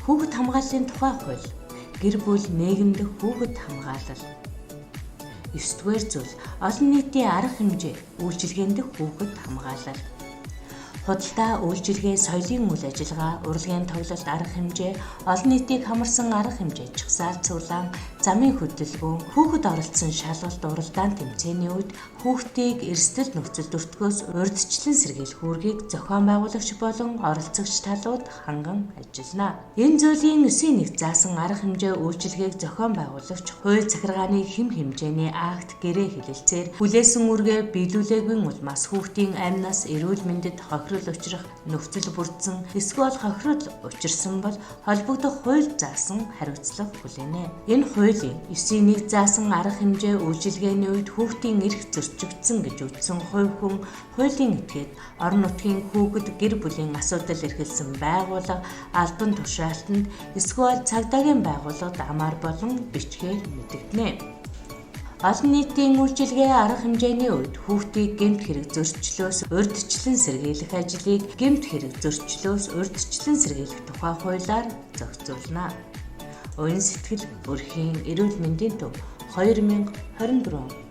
Хүүхэд хамгааллын тухай хууль, гэр бүл нийгэмд хүүхэд хамгаалал. 9-р зүйл олон нийтийн арга хэмжээ, үйлчилгээнд хүүхэд хамгаалал. Худалдаа, үйлчилгээ, соёлын үйл ажиллагаа, урлагийн тоглолт, арга хэмжээ, олон нийтийг хамарсан арга хэмжээ, чагсаал, цуглаан, замын хөдөлгөөн, хүүхэд оролцсон шалгалт, уралдаан тэмцээний үед хүүхдийг эрсдэл нөхцөл бүртгэгөөс урьдчилан сэргийлэх үүргийг зохион байгуулагч болон оролцогч талууд ханган ажиллана. Энэ зүйлийн 9-1 заасан арга хэмжээ үйлчилгээг зохион байгуулагч хууль захиргааны хэм хэмжээний акт гэрээ хэлэлцээр хүлээсэн үргээ биелүүлээгүй улмаас хүүхдийн амнаас эрүүл мэндэд хохирол учрах нөхцөл бүрдсэн эсвэл хохирол учирсан бол холбогдох хууль заасан хариуцлага хүлээнэ. Энэ хуулийн 9-1 заасан арга хэмжээ үйлчилгээний үед хүүхдийн эрх зөрчигдсөн гэж үзсэн хувь хүн хуулийн этгээд орон нутгийн хүүхэд гэр бүлийн асуудал эрхэлсэн байгууллага, албан тушаалтанд эсвэл цагдаагийн байгууллагад амаар болон бичгээр мэдэгдэнэ. Олон нийтийн үйлчилгээ арга хэмжээний үед хүүхдийг гэмт хэрэг зөрчлөөс урьдчилан сэргийлэх ажлыг гэмт хэрэг зөрчлөөс урьдчилан сэргийлэх тухай хуулиар зохицуулна. Уян сэтгэл, өрхийн эрүүл мэндийн төв 2024